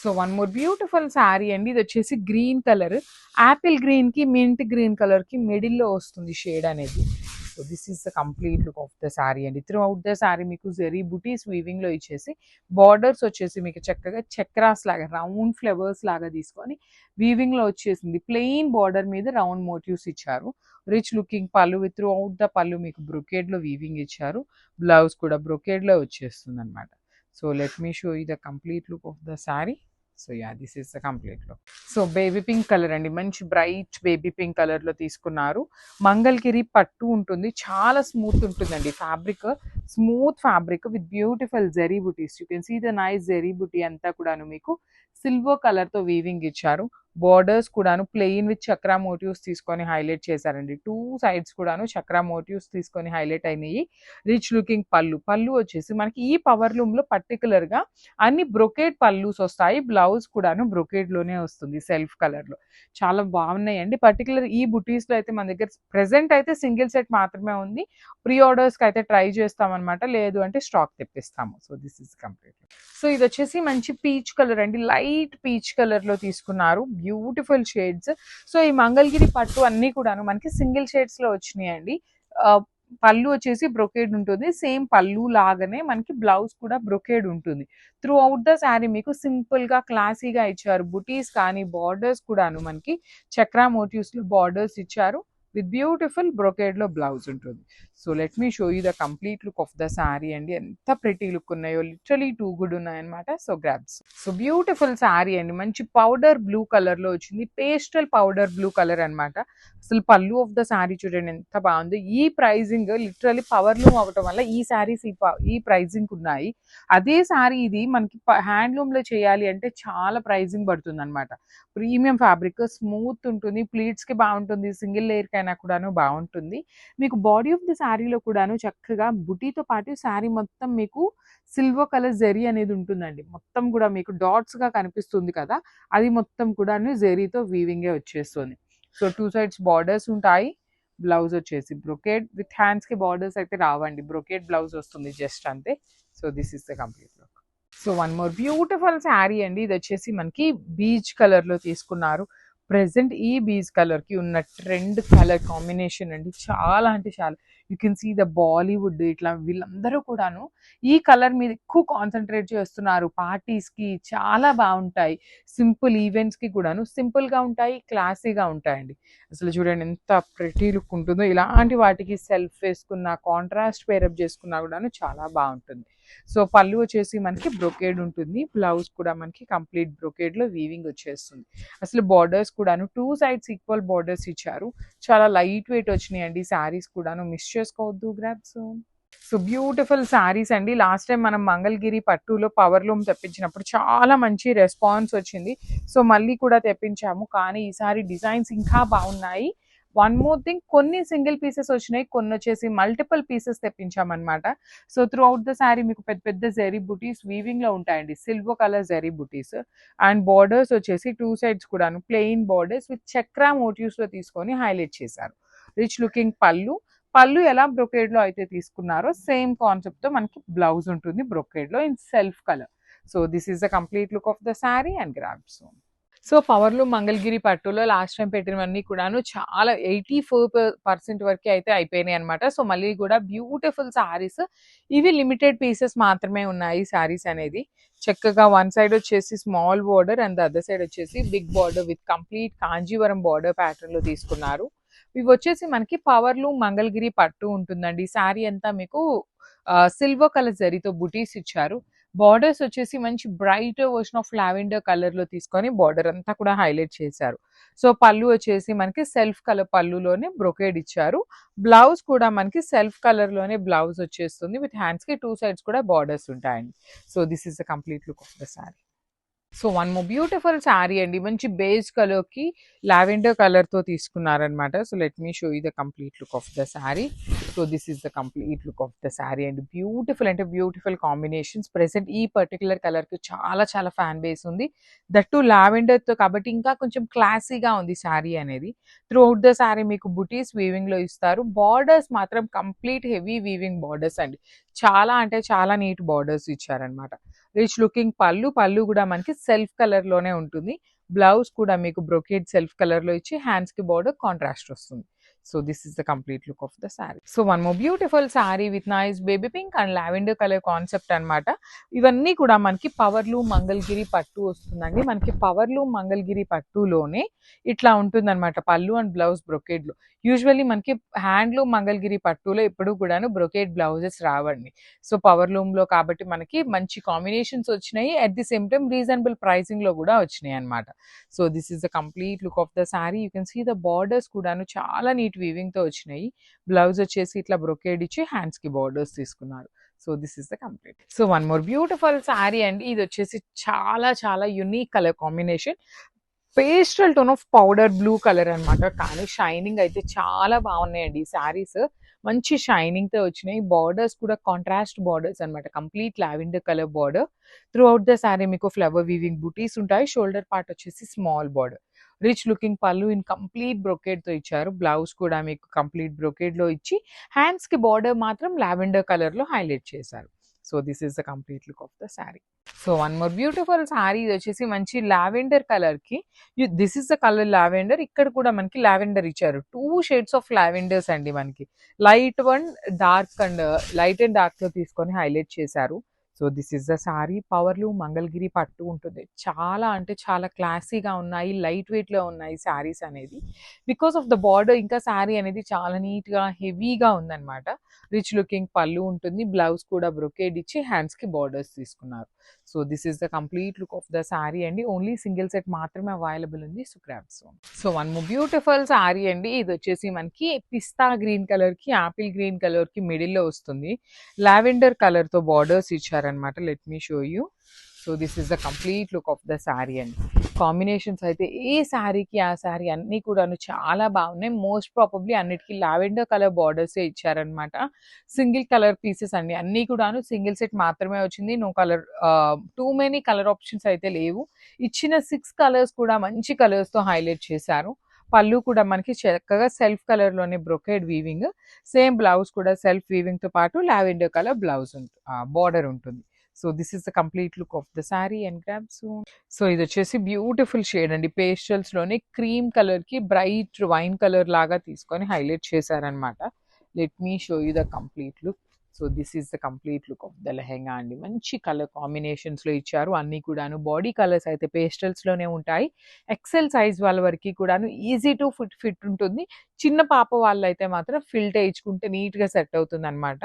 So one more beautiful sari అండి. ఇది వచ్చేసి గ్రీన్ కలర్, యాపిల్ గ్రీన్ కి మింట్ గ్రీన్ కలర్ కి మిడిల్ లో వస్తుంది షేడ్ అనేది. So this is the complete look of the sari అండి. త్రూ అవుట్ ద శారీ మీకు జెరీ బుటీస్ వీవింగ్ లో ఇచ్చేసి, బార్డర్స్ వచ్చేసి మీకు చక్కగా చక్రాస్ లాగా రౌండ్ ఫ్లవర్స్ లాగా తీసుకొని వీవింగ్ లో వచ్చేసింది. ప్లెయిన్ బార్డర్ మీద రౌండ్ మోటివ్స్ ఇచ్చారు. రిచ్ లుకింగ్ పళ్ళు విత్ త్రూ అవుట్ ద పళ్ళు మీకు బ్రొకేడ్ లో వీవింగ్ ఇచ్చారు. బ్లౌజ్ కూడా బ్రొకేడ్ లో వచ్చేస్తుంది అనమాట. So let me show you the complete look of the saree. So yeah, this is the complete look. So baby pink color అండి, మంచి బ్రైట్ బేబీ పింక్ కలర్ లో తీసుకున్నారు. మంగళగిరి పట్టు ఉంటుంది, చాలా స్మూత్ ఉంటుందండి fabric. Smooth fabric with beautiful zari butis. You can see the nice zari buti అంతా కూడాను మీకు సిల్వర్ కలర్ తో వీవింగ్ ఇచ్చారు. బార్డర్స్ కూడాను ప్లెయిన్ విత్ చక్రా మోటివ్స్ తీసుకొని హైలైట్ చేశారండి. టూ సైడ్స్ కూడాను చక్రా మోటివ్స్ తీసుకొని హైలైట్ అయినాయి. రిచ్ లుకింగ్ పళ్ళు వచ్చేసి మనకి ఈ పవర్ లూమ్ లో పర్టికులర్ గా అన్ని బ్రొకేడ్ పల్లూస్ వస్తాయి. బ్లౌజ్ కూడాను బ్రొకేడ్ లోనే వస్తుంది సెల్ఫ్ కలర్ లో. చాలా బాగున్నాయండి. పర్టికులర్ ఈ బుటీస్ లో అయితే మన దగ్గర ప్రెసెంట్ అయితే సింగిల్ సెట్ మాత్రమే ఉంది. ప్రీ ఆర్డర్స్ కి అయితే ట్రై చేస్తాం అనమాట, లేదు అంటే స్టాక్ తెప్పిస్తాము. So this is complete. సో ఇది వచ్చేసి మంచి పీచ్ కలర్ అండి, లైట్ పీచ్ కలర్ లో తీసుకున్నారు. Beautiful shades. సో ఈ మంగళగిరి పట్టు అన్ని కూడాను మనకి సింగిల్ షేడ్స్ లో వచ్చినాయండి. పళ్ళు వచ్చేసి బ్రొకేడ్ ఉంటుంది, సేమ్ పళ్ళు లాగానే మనకి బ్లౌజ్ కూడా బ్రొకేడ్ ఉంటుంది. త్రూ అవుట్ ద శారీ మీకు సింపుల్ గా క్లాసీగా ఇచ్చారు. బుటీస్ కానీ బార్డర్స్ కూడాను మనకి చక్రా మోటివ్స్ లో బార్డర్స్ ఇచ్చారు. విత్ బ్యూటిఫుల్ బ్రొకేడ్ లో బ్లౌజ్ ఉంటుంది. So let me show you the complete look of the sari అండి. ఎంత ప్రిటీ లుక్ ఉన్నాయో, లిటరలీ టూ గుడ్ ఉన్నాయన్నమాట. So grabs. So beautiful sari అండి, మంచి పౌడర్ బ్లూ కలర్ లో వచ్చింది. పేస్టల్ పౌడర్ బ్లూ కలర్ అనమాట. అసలు పళ్ళు ఆఫ్ ద శారీ చూడండి ఎంత బాగుంది. ఈ ప్రైజింగ్ లిటరలీ పవర్ లూమ్ అవటం వల్ల ఈ శారీస్ ఈ ప్రైజింగ్ ఉన్నాయి. అదే శారీ ఇది మనకి హ్యాండ్లూమ్ లో చేయాలి అంటే చాలా ప్రైజింగ్ పడుతుంది అనమాట. ప్రీమియం ఫ్యాబ్రిక్, స్మూత్ ఉంటుంది, ప్లీట్స్ కి బాగుంటుంది, సింగిల్ లేయర్ కైనా కూడాను బాగుంటుంది. మీకు బాడీ ఆఫ్ ది శారీలో కూడాను చక్కగా బుటీతో పాటు శారీ మొత్తం మీకు సిల్వర్ కలర్ జెరీ అనేది ఉంటుందండి. మొత్తం కూడా మీకు డాట్స్ గా కనిపిస్తుంది కదా, అది మొత్తం కూడాను జెరీతో వీవింగే వచ్చేస్తుంది. సో టూ సైడ్స్ బార్డర్స్ ఉంటాయి. బ్లౌజ్ వచ్చేసి బ్రొకేడ్ విత్ హ్యాండ్స్ కి బార్డర్స్ అయితే రావండి, బ్రొకేడ్ బ్లౌజ్ వస్తుంది జస్ట్ అంతే. So this is the complete look. So one more beautiful sari అండి. ఇది వచ్చేసి మనకి బీచ్ కలర్ లో తీసుకున్నారు. ప్రెసెంట్ ఈ బీచ్ కలర్ కి ఉన్న ట్రెండ్ కలర్ కాంబినేషన్ అండి. చాలా అంటే చాలా, you can see the Bollywood ఇట్లా వీళ్ళందరూ కూడాను ఈ కలర్ మీద ఎక్కువ కాన్సన్ట్రేట్ చేస్తున్నారు. పార్టీస్ కి చాలా బాగుంటాయి, సింపుల్ ఈవెంట్స్ కి కూడాను సింపుల్ గా ఉంటాయి, క్లాసీగా ఉంటాయండి. అసలు చూడండి ఎంత ప్రెటీ లుక్ ఉంటుందో. ఇలాంటి వాటికి సెల్ఫ్ వేసుకున్న, కాంట్రాస్ట్ పేరప్ చేసుకున్నా కూడాను చాలా బాగుంటుంది. సో పళ్ళు వచ్చేసి మనకి బ్రొకేడ్ ఉంటుంది, బ్లౌజ్ కూడా మనకి కంప్లీట్ బ్రొకేడ్ లో వీవింగ్ వచ్చేస్తుంది. అసలు బార్డర్స్ కూడాను టూ సైడ్స్ ఈక్వల్ బార్డర్స్ ఇచ్చారు. చాలా లైట్ వెయిట్ వచ్చినాయండి శారీస్ కూడాను, మిస్ చేసుకోవద్దు గ్రాబ్స్. సో బ్యూటిఫుల్ శారీస్ అండి. లాస్ట్ టైం మనం మంగళగిరి పట్టులో పవర్ లూమ్ తెప్పించినప్పుడు చాలా మంచి రెస్పాన్స్ వచ్చింది. సో మళ్ళీ కూడా తెప్పించాము, కానీ ఈసారి డిజైన్స్ ఇంకా బాగున్నాయి. వన్ మోర్ థింగ్, కొన్ని సింగిల్ పీసెస్ వచ్చినాయి, కొన్ని వచ్చేసి మల్టిపుల్ పీసెస్ తెప్పించామన్నమాట. So throughout the sari మీకు పెద్ద పెద్ద జెరీ బుటీస్ వీవింగ్ లో ఉంటాయండి, సిల్వర్ కలర్ జెరీ బుటీస్. అండ్ బార్డర్స్ వచ్చేసి టూ సైడ్స్ కూడాను plain borders with chakra motifs లో తీసుకొని హైలైట్ చేశారు. రిచ్ లుకింగ్ పళ్ళు ఎలా బ్రొకేడ్ లో అయితే తీసుకున్నారో సేమ్ కాన్సెప్ట్ తో మనకి బ్లౌజ్ ఉంటుంది బ్రొకేడ్ లో in self colour. So this is the complete look of the sari and grabs. So పవర్లు మంగళగిరి పట్టులో లాస్ట్ టైం పెట్టినవన్నీ కూడాను చాలా 84% వరకు అయితే అయిపోయినాయి అనమాట. సో మళ్ళీ కూడా బ్యూటిఫుల్ శారీస్, ఇవి లిమిటెడ్ పీసెస్ మాత్రమే ఉన్నాయి. శారీస్ అనేది చక్కగా వన్ సైడ్ వచ్చేసి small border and other side వచ్చేసి big border with complete Kanjeevaram border pattern లో తీసుకున్నారు. ఇవి వచ్చేసి మనకి పవర్లు మంగళగిరి పట్టు ఉంటుందండి. శారీ అంతా మీకు సిల్వర్ కలర్ జరీతో బుటీస్ ఇచ్చారు. బార్డర్స్ వచ్చేసి మంచి bright version of lavender colour లో తీసుకొని బార్డర్ అంతా కూడా హైలైట్ చేశారు. సో పళ్ళు వచ్చేసి మనకి సెల్ఫ్ కలర్ పళ్ళులోనే బ్రొకేడ్ ఇచ్చారు. బ్లౌజ్ కూడా మనకి సెల్ఫ్ కలర్ లోనే బ్లౌజ్ వచ్చేస్తుంది. విత్ హ్యాండ్స్ కి టూ సైడ్స్ కూడా బార్డర్స్ ఉంటాయండి. So this is the complete look of the sari. So one more beautiful sari అండి, మంచి బేజ్ కలర్ కి లావెండర్ కలర్ తో తీసుకున్నారనమాట. So let me show you the complete look of the sari. So this is the complete look of the sari అండి. Beautiful అంటే beautiful combinations. Present ఈ particular colour కి చాలా చాలా ఫ్యాన్ బేస్ ఉంది, దట్టు లావెండర్ తో, కాబట్టి ఇంకా కొంచెం క్లాసీగా ఉంది శారీ అనేది. త్రూ అవుట్ ద శారీ మీకు బుటీస్ వీవింగ్ లో ఇస్తారు. బార్డర్స్ మాత్రం కంప్లీట్ హెవీ వీవింగ్ బార్డర్స్ అండి, చాలా అంటే చాలా నీట్ బార్డర్స్ ఇచ్చారనమాట. రిచ్ లుకింగ్ పళ్ళు, పళ్ళు కూడా మనకి సెల్ఫ్ కలర్ లోనే ఉంటుంది. బ్లౌజ్ కూడా మీకు బ్రొకేడ్ సెల్ఫ్ కలర్ లో ఇచ్చి హ్యాండ్స్ కి బార్డర్ కాంట్రాస్ట్ వస్తుంది. So this is the complete look of the sari. So one more beautiful sari with nice baby pink and lavender colour concept అన్నమాట. ఇవన్నీ కూడా మనకి పవర్లు మంగళగిరి పట్టు వస్తుందండి. మనకి పవర్లు మంగళగిరి పట్టులోనే ఇట్లా ఉంటుందన్నమాట పళ్ళు అండ్ బ్లౌజ్ బ్రొకేడ్ లో. యూజువల్లీ మనకి హ్యాండ్లూమ్ మంగళగిరి పట్టులో ఎప్పుడు కూడాను బ్రొకేడ్ బ్లౌజెస్ రావండి. సో పవర్ లూమ్ లో కాబట్టి మనకి మంచి కాంబినేషన్స్ వచ్చినాయి. At the same time reasonable pricing లో కూడా వచ్చినాయి అన్నమాట. So this is the complete look of the sari. You can see the borders కూడాను చాలా నీట్ వీవింగ్ తో వచ్చినాయి. బ్లౌజ్ వచ్చేసి ఇట్లా బ్రొకేడ్ ఇచ్చి హ్యాండ్స్ కి బార్డర్స్ తీసుకున్నారు. So this is the complete. So one more beautiful sari అండి. ఇది వచ్చేసి చాలా చాలా unique colour combination. Pastel tone of powder blue colour అన్నమాట. కానీ షైనింగ్ అయితే చాలా బాగున్నాయండి ఈ శారీస్. మంచి షైనింగ్ తో వచ్చినాయి. బార్డర్స్ కూడా కాంట్రాస్ట్ బార్డర్స్ అన్నమాట. Complete lavender colour border. Through out the sari మీకు ఫ్లవర్ వీవింగ్ బూటీస్ ఉంటాయి. షోల్డర్ పార్ట్ వచ్చేసి స్మాల్ బార్డర్. రిచ్ లుకింగ్ పళ్ళు ఇన్ కంప్లీట్ బ్రొకేడ్ తో ఇచ్చారు. బ్లౌజ్ కూడా మీకు కంప్లీట్ బ్రొకేడ్ లో ఇచ్చి హ్యాండ్స్ కి బార్డర్ మాత్రం లావెండర్ కలర్ లో హైలైట్ చేశారు. So this is the complete look of the sari. So one more beautiful sari. ఇది వచ్చేసి మంచి లావెండర్ కలర్ కి, this is the colour lavender. ఇక్కడ కూడా మనకి లావెండర్ ఇచ్చారు. 2 షేడ్స్ ఆఫ్ లావెండర్స్ అండి. మనకి light one, dark and light and dark లో తీసుకొని హైలైట్ చేశారు. So this is the sari. పవర్లు మంగళగిరి పట్టు ఉంటుంది. చాలా అంటే చాలా క్లాసీగా ఉన్నాయి. లైట్ వెయిట్ లో ఉన్నాయి శారీస్ అనేది. బికాస్ ఆఫ్ ద బార్డర్ ఇంకా శారీ అనేది చాలా నీట్ గా హెవీగా ఉందన్నమాట. రిచ్ లుకింగ్ పళ్ళు ఉంటుంది. బ్లౌజ్ కూడా బ్రొకేడ్ ఇచ్చి హ్యాండ్స్ కి బార్డర్స్ తీసుకున్నారు. So this is the complete look of the sari అండి. ఓన్లీ సింగిల్ సెట్ మాత్రమే అవైలబుల్ ఉంది. So grab so. So one more beautiful sari అండి. ఇది వచ్చేసి మనకి పిస్తా గ్రీన్ కలర్ కి ఆపిల్ గ్రీన్ కలర్ కి మిడిల్ లో వస్తుంది. లావెండర్ కలర్ తో బార్డర్స్ ఇచ్చారనమాట. Let me show you. So this is the complete look of the sari అండి. కాంబినేషన్స్ అయితే ఏ శారీకి ఆ శారీ అన్నీ కూడాను చాలా బాగున్నాయి. మోస్ట్ ప్రాబబ్లీ అన్నిటికీ లావెండర్ కలర్ బార్డర్స్ ఇచ్చారనమాట. సింగిల్ కలర్ పీసెస్ అండి. అన్నీ కూడాను సింగిల్ సెట్ మాత్రమే వచ్చింది. No colour, too many colour options అయితే లేవు. ఇచ్చిన 6 కలర్స్ కూడా మంచి కలర్స్ తో హైలైట్ చేశారు. పళ్ళు కూడా మనకి చక్కగా సెల్ఫ్ కలర్ లోనే బ్రొకేడ్ వీవింగ్. సేమ్ బ్లౌజ్ కూడా సెల్ఫ్ వీవింగ్ తో పాటు లావెండర్ కలర్ బ్లౌజ్ బార్డర్ ఉంటుంది. So this is the complete look of the sari and grab soon. So ఇది వచ్చేసి బ్యూటిఫుల్ షేడ్ అండి. పేస్టల్స్ లోనే క్రీమ్ కలర్ కి బ్రైట్ వైన్ కలర్ లాగా తీసుకొని హైలైట్ చేశారనమాట. Let me show you the complete look. So this is the complete look of the lehenga అండి. మంచి కలర్ కాంబినేషన్స్ లో ఇచ్చారు. అన్ని కూడాను బాడీ కలర్స్ అయితే పేస్టల్స్ లోనే ఉంటాయి. ఎక్సెల్ సైజ్ వాళ్ళ వరకు కూడాను ఈజీ టు ఫిట్ ఉంటుంది. చిన్న పాప వాళ్ళైతే మాత్రం ఫిల్ట్ వేయించుకుంటే నీట్ గా సెట్ అవుతుంది అనమాట.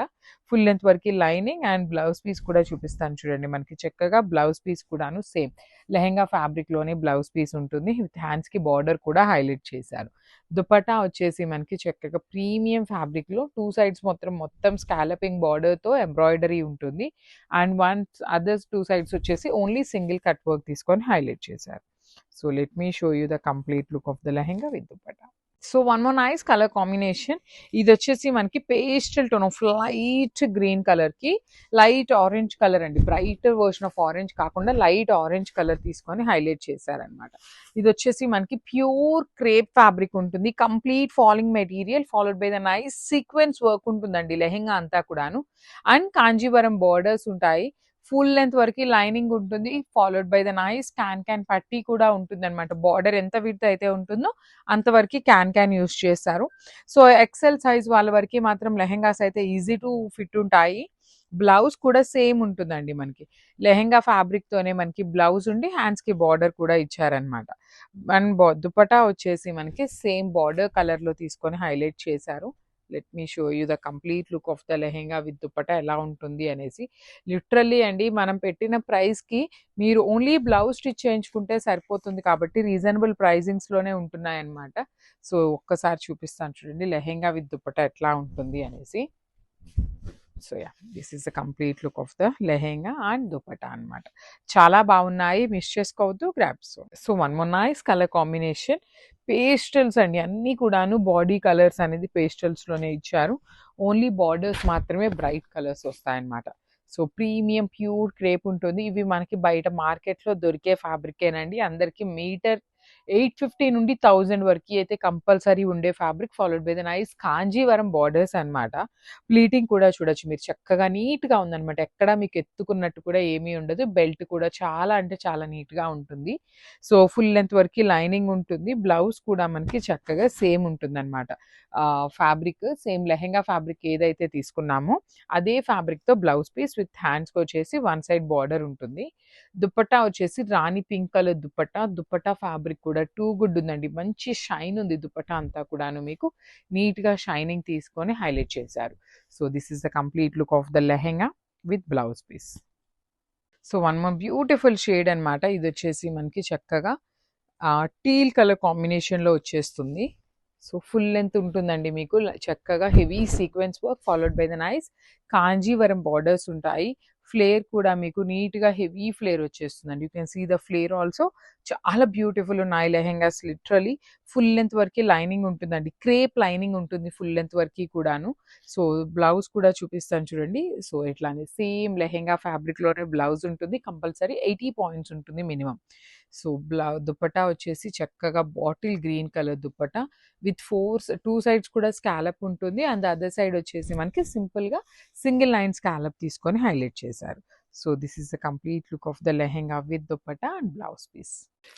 ఫుల్ లెంత్ వరకు లైనింగ్ అండ్ బ్లౌజ్ పీస్ కూడా చూపిస్తాను చూడండి. మనకి చక్కగా బ్లౌజ్ పీస్ కూడాను సేమ్ లెహెంగా ఫ్యాబ్రిక్ లోనే బ్లౌజ్ పీస్ ఉంటుంది. విత్ హ్యాండ్స్ కి బార్డర్ కూడా హైలైట్ చేశారు. దుపట్టా వచ్చేసి మనకి చక్కగా ప్రీమియం ఫ్యాబ్రిక్ లో 2 సైడ్స్ మొత్తం స్కాలపింగ్ బార్డర్ తో ఎంబ్రాయిడరీ ఉంటుంది. అండ్ అదర్స్ 2 సైడ్స్ వచ్చేసి ఓన్లీ సింగిల్ కట్ వర్క్ తీసుకొని హైలైట్ చేశారు. So let me show you the complete look of the lehenga with dupatta. So one more nice colour combination. ఇది వచ్చేసి మనకి pastel tone of light green colour కి light orange colour అండి. Bright version of orange కాకుండా light orange colour తీసుకొని highlight చేశారనమాట. ఇది వచ్చేసి మనకి ప్యూర్ క్రేప్ ఫ్యాబ్రిక్ ఉంటుంది. Complete falling material followed by the nice sequence work ఉంటుందండి లెహెంగా అంతా కూడాను. అండ్ కాంజీవరం బార్డర్స్ ఉంటాయి. ఫుల్ లెంత్ వరకు లైనింగ్ ఉంటుంది. Followed by the nice can పట్టీ కూడా ఉంటుంది అనమాట. బార్డర్ ఎంత విడ్త్ అయితే ఉంటుందో అంతవరకు క్యాన్ యూస్ చేస్తారు. సో ఎక్సెల్ సైజ్ వాళ్ళ వరకు మాత్రం లెహెంగాస్ అయితే ఈజీ టు ఫిట్ ఉంటాయి. బ్లౌజ్ కూడా సేమ్ ఉంటుందండి. మనకి లెహెంగా ఫ్యాబ్రిక్ తోనే మనకి బ్లౌజ్ ఉండి హ్యాండ్స్ కి బార్డర్ కూడా ఇచ్చారనమాట. అండ్ దుపట్టా వచ్చేసి మనకి సేమ్ బార్డర్ కలర్ లో తీసుకొని హైలైట్ చేశారు. Let me show you the complete look of the lehenga with dupatta ఎలా ఉంటుంది అనేసి. లిటరల్లీ అండి మనం పెట్టిన ప్రైస్ కి మీరు ఓన్లీ బ్లౌజ్ స్టిచ్ చేయించుకుంటే సరిపోతుంది కాబట్టి రీజనబుల్ ప్రైజింగ్స్ లోనే ఉంటున్నాయి అన్నమాట. సో ఒక్కసారి చూపిస్తాను చూడండి లెహెంగా విత్ దుపట్టా ఎట్లా ఉంటుంది అనేసి. So yeah this is the complete look of the lehenga and dupatta అనమాట. చాలా బాగున్నాయి, మిస్ చేసుకోవద్దు. Grabs. So one more nice colour combination. Pastels అండి. అన్ని కూడాను బాడీ కలర్స్ అనేది పేస్టల్స్ లోనే ఇచ్చారు. ఓన్లీ బార్డర్స్ మాత్రమే బ్రైట్ కలర్స్ వస్తాయన్నమాట. సో ప్రీమియం ప్యూర్ క్రేప్ ఉంటుంది. ఇవి మనకి బయట మార్కెట్ లో దొరికే ఫ్యాబ్రికేనండి. అందరికి మీటర్ 850 నుండి 1000 వరకి అయితే కంపల్సరీ ఉండే fabric, followed by the nice Kanjeevaram borders అన్నమాట. ప్లీటింగ్ కూడా చూడొచ్చు మీరు, చక్కగా నీట్‌గా ఉందన్నమాట. ఎక్కడ మీకు ఎత్తుకున్నట్టు కూడా ఏమీ ఉండదు. బెల్ట్ కూడా చాలా అంటే చాలా నీట్‌గా ఉంటుంది. సో, ఫుల్ లెంత్ వరకి లైనింగ్ ఉంటుంది. బ్లౌజ్ కూడా మనకి చక్కగా సేమ్ ఉంటుందన్నమాట. ఫ్యాబ్రిక్ సేమ్ లెహెంగా ఫ్యాబ్రిక్ ఏదైతే తీసుకున్నామో అదే ఫ్యాబ్రిక్‌తో బ్లౌజ్ పీస్ విత్ హ్యాండ్స్‌కొచ్చేసి వన్ సైడ్ బార్డర్ ఉంటుంది. దుపట్టా వచ్చేసి rani pink colour dupatta. Dupatta fabric కూడా టూ గుడ్ ఉందండి. మంచి షైన్ ఉంది దుపట్టా అంతా కూడాను. మీకు నీట్‌గా షైనింగ్ తీసుకొని హైలైట్ చేశారు. So, this is the complete look of the lehenga with blouse piece. So, one more beautiful shade అన్నమాట. ఇదొచ్చేసి మనకి చక్కగా టీల్ కలర్ కాంబినేషన్‌లో వచ్చేస్తుంది. సో, ఫుల్ లెంత్ ఉంటుందండి మీకు. చక్కగా heavy sequence work followed by the nice Kanjeevaram borders ఉంటాయి. ఫ్లేర్ కూడా మీకు నీట్‌గా హెవీ ఫ్లేర్ వచ్చేస్తుందండి. You can see the flare also. చాలా బ్యూటిఫుల్ ఉన్నాయి లెహెంగాస్ లిటరల్లీ. ఫుల్ లెంత్ వరకి లైనింగ్ ఉంటుందండి. క్రేప్ లైనింగ్ ఉంటుంది ఫుల్ లెంత్ వరకి కూడాను. సో, బ్లౌజ్ కూడా చూపిస్తాను చూడండి. సో, ఇట్లానే సేమ్ లెహెంగా ఫ్యాబ్రిక్‌లోనే బ్లౌజ్ ఉంటుంది. కంపల్సరీ 80 పాయింట్స్ ఉంటుంది మినిమమ్. సో, దుపట్టా వచ్చేసి చక్కగా bottle green colour dupatta with 2 sides కూడా స్కాలప్ ఉంటుంది. అండ్ ద అదర్ సైడ్ వచ్చేసి మనకి సింపుల్‌గా సింగిల్ లైన్ స్కాలప్ తీసుకొని హైలైట్ చేశారు. So, this is the complete look of the lehenga with dupatta and blouse piece.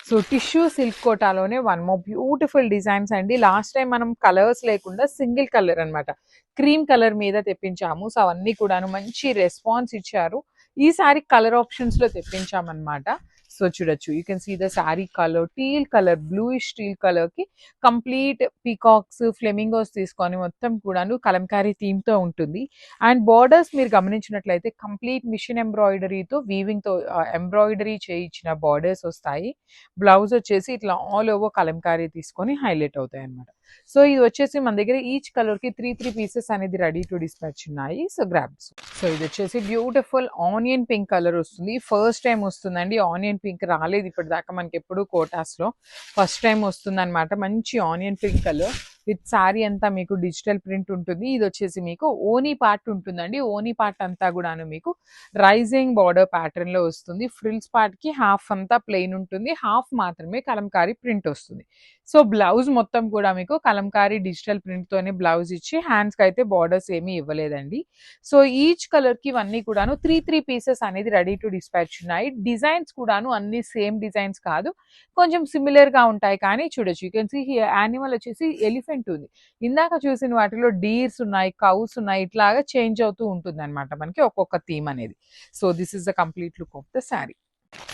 So, tissue silk కోటాలోనే వన్ మోర్ బ్యూటిఫుల్ డిజైన్స్ అండి. Last time మనం కలర్స్ లేకుండా సింగిల్ కలర్ అన్నమాట. క్రీమ్ కలర్ మీద తెప్పించాము. సో, అవన్నీ కూడాను మంచి రెస్పాన్స్ ఇచ్చారు. ఈసారి కలర్ ఆప్షన్స్‌లో తెప్పించామన్నమాట. సో, చూడొచ్చు. You can see the sari colour teal colour, bluish teal కలర్‌కి కంప్లీట్ పీకాక్స్, ఫ్లెమింగోస్ తీసుకొని మొత్తం కూడాను కలంకారీ థీమ్‌తో ఉంటుంది. అండ్ బార్డర్స్ మీరు గమనించినట్లయితే కంప్లీట్ మిషన్ ఎంబ్రాయిడరీతో వీవింగ్‌తో ఎంబ్రాయిడరీ చేయించిన బార్డర్స్ వస్తాయి. బ్లౌజ్ వచ్చేసి ఇట్లా ఆల్ ఓవర్ కలంకారీ తీసుకొని హైలైట్ అవుతాయన్నమాట. సో, ఇది వచ్చేసి మన దగ్గర ఈచ్ కలర్‌కి 3 పీసెస్ అనేది రెడీ టు డిస్పాచ్ ఉన్నాయి. So, grabs. సో, ఇది వచ్చేసి బ్యూటిఫుల్ ఆనియన్ పింక్ కలర్ వస్తుంది. ఫస్ట్ టైం వస్తుందండి. ఆనియన్ పింక్ రాలేదు ఇప్పటిదాకా మనకెప్పుడు కోటాస్‌లో. ఫస్ట్ టైం వస్తుందన్నమాట. మంచి onion pink colour with sorry అంతా మీకు డిజిటల్ ప్రింట్ ఉంటుంది. ఇది వచ్చేసి మీకు ఓనీ పార్ట్ ఉంటుందండి. ఓనీ పార్ట్ అంతా కూడాను మీకు రైజింగ్ బార్డర్ ప్యాటర్న్‌లో వస్తుంది. ఫ్రిల్స్ పార్ట్‌కి హాఫ్ అంతా ప్లెయిన్ ఉంటుంది. హాఫ్ మాత్రమే కలంకారీ ప్రింట్ వస్తుంది. సో, బ్లౌజ్ మొత్తం కూడా మీకు కలంకారీ డిజిటల్ ప్రింట్‌తోనే బ్లౌజ్ ఇచ్చి హ్యాండ్స్‌కి అయితే బార్డర్స్ ఏమీ ఇవ్వలేదండి. సో, ఈచ్ కలర్‌కి ఇవన్నీ కూడాను 3 పీసెస్ అనేది రెడీ టు డిస్పాచ్ ఉన్నాయి. డిజైన్స్ కూడాను అన్ని సేమ్ డిజైన్స్ కాదు. కొంచెం సిమిలర్‌గా ఉంటాయి కానీ చూడొచ్చు. You can see here animal వచ్చేసి ఎలిఫెంట్ ఉంది. ఇందాక చూసిన వాటిలో డీర్స్ ఉన్నాయి, కౌస్ ఉన్నాయి. ఇట్లాగా చేంజ్ అవుతూ ఉంటుందన్నమాట మనకి ఒక్కొక్క థీమ్ అనేది. So, this is the complete look of the sari.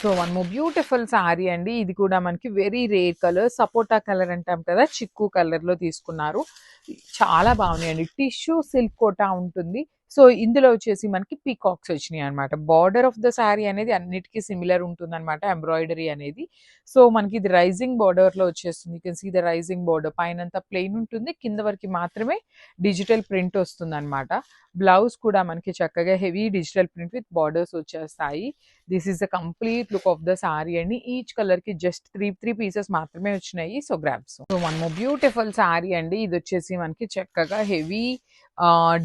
So, one more beautiful sari అండి. ఇది కూడా మనకి very rare colour, sapota colour అంటాం కదా, చిక్కు కలర్‌లో తీసుకున్నారు. చాలా బాగున్నాయండి. టిష్యూ సిల్క్ కోటా ఉంటుంది. సో, ఇందులో వచ్చేసి మనకి పీకాక్స్ వచ్చినాయన్నమాట. బార్డర్ ఆఫ్ ద సారీ అనేది అన్నిటికి సిమిలర్ ఉంటుందన్నమాట ఎంబ్రాయిడరీ అనేది. సో, మనకి ఇది రైజింగ్ బార్డర్‌లో వచ్చేస్తుంది. You can see the rising border. పైనంతా ప్లెయిన్ ఉంటుంది. కింద వరకు మాత్రమే డిజిటల్ ప్రింట్ వస్తుందన్నమాట. బ్లౌజ్ కూడా మనకి చక్కగా heavy digital print with borders వచ్చేస్తాయి. This is the complete look of the sari అండి. ఈచ్ కలర్‌కి జస్ట్ 3 పీసెస్ మాత్రమే వచ్చినాయి. So, grabs. So, one more beautiful sari అండి. ఇది వచ్చేసి మనకి చక్కగా హెవీ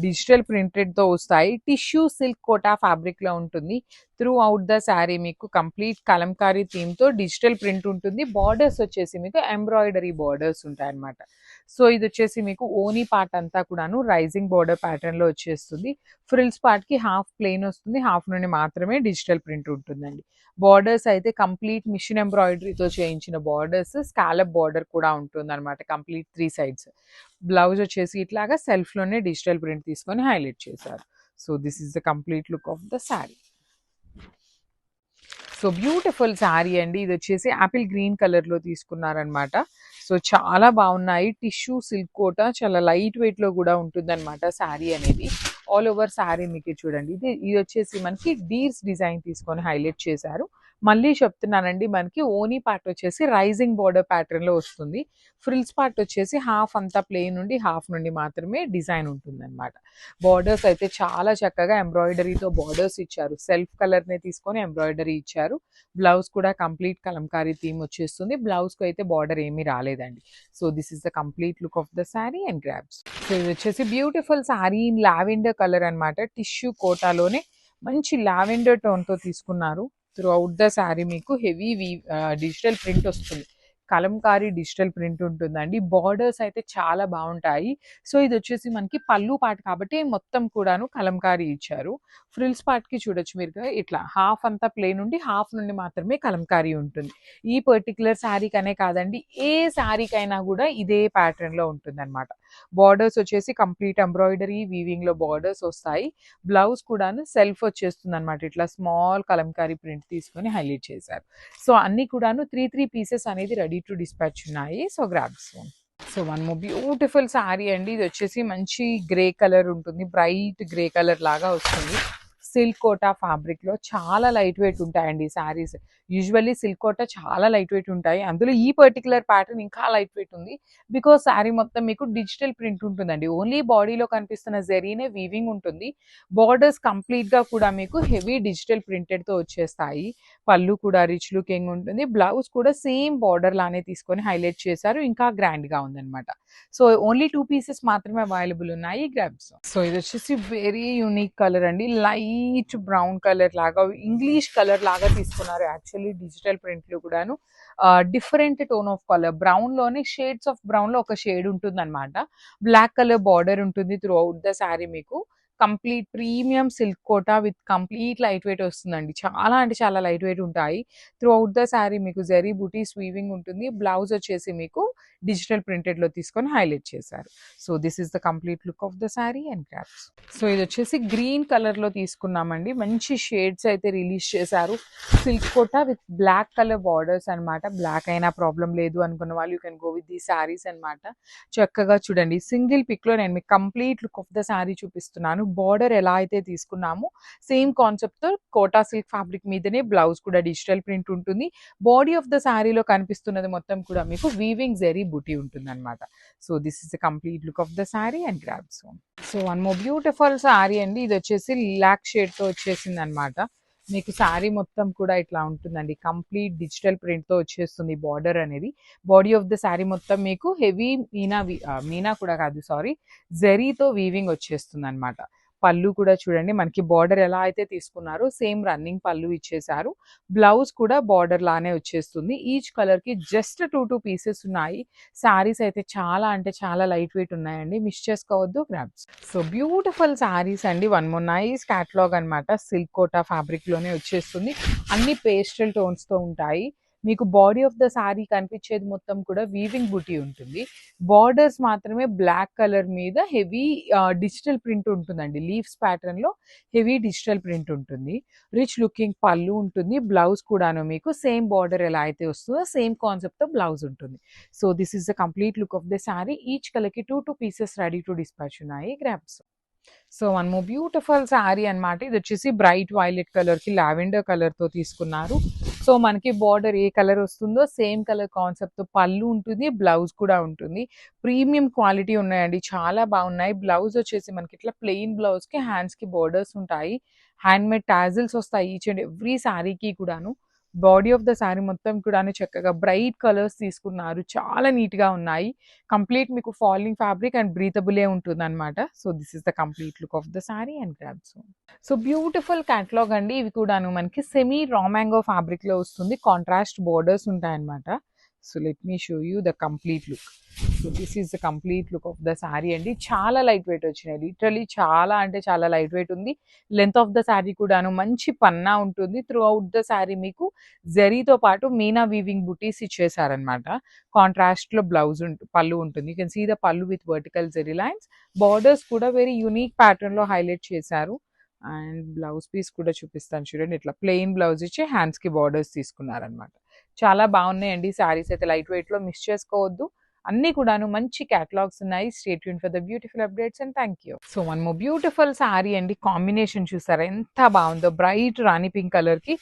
డిజిటల్ ప్రింటెడ్‌తో వస్తాయి. టిష్యూ సిల్క్ కోటా ఫ్యాబ్రిక్‌లో ఉంటుంది. త్రూ అవుట్ ద సారీ మీకు కంప్లీట్ కలంకారీ థీమ్‌తో డిజిటల్ ప్రింట్ ఉంటుంది. బార్డర్స్ వచ్చేసి మీకు ఎంబ్రాయిడరీ బార్డర్స్ ఉంటాయన్నమాట. సో, ఇది వచ్చేసి మీకు ఓనీ పార్ట్ అంతా కూడాను రైజింగ్ బార్డర్ ప్యాటర్న్‌లో వచ్చేస్తుంది. ఫ్రిల్స్ పార్ట్‌కి హాఫ్ ప్లెయిన్ వస్తుంది. హాఫ్ నుండి మాత్రమే డిజిటల్ ప్రింట్ ఉంటుందండి. బార్డర్స్ అయితే కంప్లీట్ మిషన్ ఎంబ్రాయిడరీతో చేయించిన బార్డర్స్, స్కాలప్ బార్డర్ కూడా ఉంటుందన్నమాట కంప్లీట్ 3 సైడ్స్. బ్లౌజ్ వచ్చేసి ఇట్లాగా సెల్ఫ్‌లోనే డిజిటల్ ప్రింట్ తీసుకొని హైలైట్ చేశారు. So, this is the complete look of the sari. So, beautiful sari అండి. ఇది వచ్చేసి యాపిల్ గ్రీన్ కలర్‌లో తీసుకున్నారనమాట. సో, చాలా బాగున్నాయి. టిష్యూ సిల్క్ కోట చాలా లైట్ వెయిట్‌లో కూడా ఉంటుందన్నమాట సారీ అనేది. ఆల్ ఓవర్ సారీ మీకు చూడండి. ఇది వచ్చేసి మనకి డీర్స్ డిజైన్ తీసుకొని హైలైట్ చేశారు. మళ్ళీ చెప్తున్నానండి, మనకి ఓనీ పార్ట్ వచ్చేసి రైజింగ్ బార్డర్ ప్యాటర్న్‌లో వస్తుంది. ఫ్రిల్స్ పార్ట్ వచ్చేసి హాఫ్ అంతా ప్లెయిన్ నుండి హాఫ్ నుండి మాత్రమే డిజైన్ ఉంటుందన్నమాట. బార్డర్స్ అయితే చాలా చక్కగా ఎంబ్రాయిడరీతో బార్డర్స్ ఇచ్చారు. సెల్ఫ్ కలర్‌నే తీసుకొని ఎంబ్రాయిడరీ ఇచ్చారు. బ్లౌజ్ కూడా కంప్లీట్ కలంకారీ థీమ్ వచ్చేస్తుంది. బ్లౌజ్‌కి అయితే బార్డర్ ఏమీ రాలేదండి. So, this is the complete look of the sorry and grabs. So, ఇది వచ్చేసి beautiful sorry in lavender colour అన్నమాట. టిష్యూ కోటాలోనే మంచి లావెండర్ టోన్‌తో తీసుకున్నారు. త్రూ అవుట్ ద సారీ మీకు హెవీ డిజిటల్ ప్రింట్ వస్తుంది. కలంకారీ డిజిటల్ ప్రింట్ ఉంటుందండి. బార్డర్స్ అయితే చాలా బాగుంటాయి. సో ఇది వచ్చేసి మనకి పళ్ళు పార్ట్ కాబట్టి మొత్తం కూడాను కలంకారీ ఇచ్చారు. ఫ్రిల్స్ పార్ట్కి చూడొచ్చు మీరు, ఇట్లా హాఫ్ అంతా ప్లెయిన్ ఉండి హాఫ్ నుండి మాత్రమే కలంకారీ ఉంటుంది. ఈ పర్టికులర్ శారీకనే కాదండి, ఏ శారీకైనా కూడా ఇదే ప్యాటర్న్ లో ఉంటుంది అనమాట. బార్డర్స్ వచ్చేసి కంప్లీట్ ఎంబ్రాయిడరీ వీవింగ్ లో బార్డర్స్ వస్తాయి. బ్లౌజ్ కూడాను సెల్ఫ్ వచ్చేస్తుంది అనమాట. ఇట్లా స్మాల్ కలంకారీ ప్రింట్ తీసుకొని హైలైట్ చేశారు. సో అన్ని కూడాను 3 పీసెస్ అనేది రెడీ టు డిస్పాచ్ ఉన్నాయి. So grabs. So one more beautiful sari అండి. ఇది వచ్చేసి మంచి గ్రే కలర్ ఉంటుంది, బ్రైట్ గ్రే కలర్ లాగా వస్తుంది. సిల్క్ కోటా ఫ్యాబ్రిక్ లో చాలా లైట్ వెయిట్ ఉంటాయండి శారీస్. యూజువల్లీ సిల్క్ కోటా చాలా లైట్ వెయిట్ ఉంటాయి, అందులో ఈ పర్టికులర్ ప్యాటర్న్ ఇంకా లైట్ వెయిట్ ఉంది. బికాస్ శారీ మొత్తం మీకు డిజిటల్ ప్రింట్ ఉంటుందండి. ఓన్లీ బాడీలో కనిపిస్తున్న జరీనే వీవింగ్ ఉంటుంది. బార్డర్స్ కంప్లీట్ గా కూడా మీకు హెవీ డిజిటల్ ప్రింటెడ్ తో వచ్చేస్తాయి. పళ్ళు కూడా రిచ్ లుకింగ్ ఉంటుంది. బ్లౌజ్ కూడా సేమ్ బార్డర్ లానే తీసుకొని హైలైట్ చేశారు, ఇంకా గ్రాండ్ గా ఉందన్నమాట. సో ఓన్లీ 2 పీసెస్ మాత్రమే అవైలబుల్ ఉన్నాయి గ్రాబ్స్. సో ఇది వచ్చేసి వెరీ యూనిక్ కలర్ అండి. లైట్ బ్రౌన్ కలర్ లాగా, ఇంగ్లీష్ కలర్ లాగా తీసుకున్నారు. యాక్చువల్లీ డిజిటల్ ప్రింట్లు కూడాను different tone of colour, brown లోనే షేడ్స్ ఆఫ్ బ్రౌన్ లో ఒక షేడ్ ఉంటుంది అనమాట. బ్లాక్ కలర్ బార్డర్ ఉంటుంది త్రూ అవుట్ ద శారీ. మీకు complete premium silk Kota with complete light weight వస్తుందండి. చాలా అంటే చాలా లైట్ వెయిట్ ఉంటాయి. త్రూ అవుట్ ద శారీ మీకు జరీ బూటీస్ వీవింగ్ ఉంటుంది. బ్లౌజ్ వచ్చేసి మీకు డిజిటల్ ప్రింటెడ్ లో తీసుకొని హైలైట్ చేశారు. So this is the complete look of the sari and crafts. So ఇది వచ్చేసి గ్రీన్ కలర్ లో తీసుకున్నామండి. మంచి షేడ్స్ అయితే రిలీజ్ చేశారు. Silk Kota with black colour borders అనమాట. బ్లాక్ అయినా ప్రాబ్లం లేదు అనుకున్న వాళ్ళు you can go with the saris అనమాట. చక్కగా చూడండి, సింగిల్ పిక్ లో నేను మీకు complete look of the sari చూపిస్తున్నాను. బార్డర్ ఎలా అయితే తీసుకున్నామో సేమ్ కాన్సెప్ట్ తో కోటా సిల్క్ ఫ్యాబ్రిక్ మీదనే బ్లౌజ్ కూడా డిజిటల్ ప్రింట్ ఉంటుంది. బాడీ ఆఫ్ ద శారీలో కనిపిస్తున్నది మొత్తం కూడా మీకు వీవింగ్ జరీ బూటీ ఉంటుంది అనమాట. So this is the complete look of the sari and grabs. So one more beautiful sari అండి. ఇది వచ్చేసి లిలాక్ షేడ్ తో వచ్చేసింది అనమాట. మీకు శారీ మొత్తం కూడా ఇట్లా ఉంటుందండి. కంప్లీట్ డిజిటల్ ప్రింట్ తో వచ్చేస్తుంది బార్డర్ అనేది. బాడీ ఆఫ్ ద శారీ మొత్తం మీకు హెవీ మీనా కూడా కాదు సారీ, జరీతో వీవింగ్ వచ్చేస్తుంది అనమాట. పళ్ళు కూడా చూడండి, మనకి బార్డర్ ఎలా అయితే తీసుకున్నారో సేమ్ రన్నింగ్ పళ్ళు ఇచ్చేసారు. బ్లౌజ్ కూడా బార్డర్ లానే వచ్చేస్తుంది. ఈచ్ కలర్ కి జస్ట్ 2 పీసెస్ ఉన్నాయి. శారీస్ అయితే చాలా అంటే చాలా లైట్ వెయిట్ ఉన్నాయండి, మిస్ చేసుకోవద్దు గ్రాబ్స్. సో బ్యూటిఫుల్ శారీస్ అండి. వన్ మోర్ నైస్ క్యాటలాగ్ అనమాట. సిల్క్ కోటా ఫ్యాబ్రిక్ లోనే వచ్చేస్తుంది. అన్ని పేస్టల్ టోన్స్ తో ఉంటాయి. మీకు బాడీ ఆఫ్ ద శారీ కనిపించేది మొత్తం కూడా వీవింగ్ బూటీ ఉంటుంది. బార్డర్స్ మాత్రమే బ్లాక్ కలర్ మీద హెవీ డిజిటల్ ప్రింట్ ఉంటుందండి. లీవ్స్ ప్యాటర్న్ లో హెవీ డిజిటల్ ప్రింట్ ఉంటుంది. రిచ్ లుకింగ్ పళ్ళు ఉంటుంది. బ్లౌజ్ కూడాను మీకు సేమ్ బార్డర్ ఎలా అయితే వస్తుందో సేమ్ కాన్సెప్ట్ తో బ్లౌజ్ ఉంటుంది. So this is the complete look of the sari. Each colour కి 2 పీసెస్ రెడీ టు డిస్పాచ్ ఉన్నాయి grabs. So one more beautiful sari అనమాట. ఇది వచ్చేసి బ్రైట్ వైలెట్ కలర్ కి లావెండర్ కలర్ తో తీసుకున్నారు. సో మనకి బార్డర్ ఏ కలర్ వస్తుందో సేమ్ కలర్ కాన్సెప్ట్ తో పళ్ళు ఉంటుంది, బ్లౌజ్ కూడా ఉంటుంది. ప్రీమియం క్వాలిటీ ఉన్నాయండి, చాలా బాగున్నాయి. బ్లౌజ్ వచ్చేసి మనకి ఇట్లా ప్లెయిన్ బ్లౌజ్ కి హ్యాండ్స్ కి బార్డర్స్ ఉంటాయి. హ్యాండ్ మేడ్ టాజిల్స్ వస్తాయి ఈచ్ అండ్ ఎవ్రీ శారీకి కూడాను. బాడీ ఆఫ్ ద శారీ మొత్తం కూడాను చక్కగా బ్రైట్ కలర్స్ తీసుకున్నారు, చాలా నీట్ గా ఉన్నాయి. కంప్లీట్ మీకు ఫాలింగ్ ఫ్యాబ్రిక్ అండ్ బ్రీతబులే ఉంటుంది అనమాట. So this is the complete look of the sari and grabs. So beautiful catalogue అండి. ఇవి కూడాను మనకి సెమీ రా మ్యాంగో ఫ్యాబ్రిక్ లో వస్తుంది. కాంట్రాస్ట్ బోర్డర్స్ ఉంటాయన్నమాట. So let me show you the complete look. So this is the complete look of the sari అండి. చాలా లైట్ వెయిట్ వచ్చినాయి, లిటరలీ చాలా అంటే చాలా లైట్ వెయిట్ ఉంది. లెంత్ ఆఫ్ ద శారీ కూడాను మంచి పన్నా ఉంటుంది. త్రూ అవుట్ ద శారీ మీకు జరీతో పాటు మీనా వీవింగ్ బుటీస్ ఇచ్చేసారనమాట. కాంట్రాస్ట్ లో బ్లౌజ్ పళ్ళు ఉంటుంది. యూ కెన్ సీ ద పళ్ళు with vertical zari lines. Borders కూడా వెరీ యూనిక్ ప్యాటర్న్ లో హైలైట్ చేశారు. అండ్ బ్లౌజ్ పీస్ కూడా చూపిస్తాను చూడండి. ఇట్లా ప్లెయిన్ బ్లౌజ్ ఇచ్చి హ్యాండ్స్ కి బార్డర్స్ తీసుకున్నారనమాట. చాలా బాగున్నాయండి శారీస్ అయితే, లైట్ వెయిట్ లో మిస్ చేసుకోవద్దు. అన్ని కూడాను మంచి క్యాటలాగ్స్ ఉన్నాయి. Stay tune for the beautiful updates and thank you. So one more beautiful sari అండి. కాంబినేషన్ చూసారా ఎంత బాగుందో. బ్రైట్ రాణి పింక్ కలర్ కి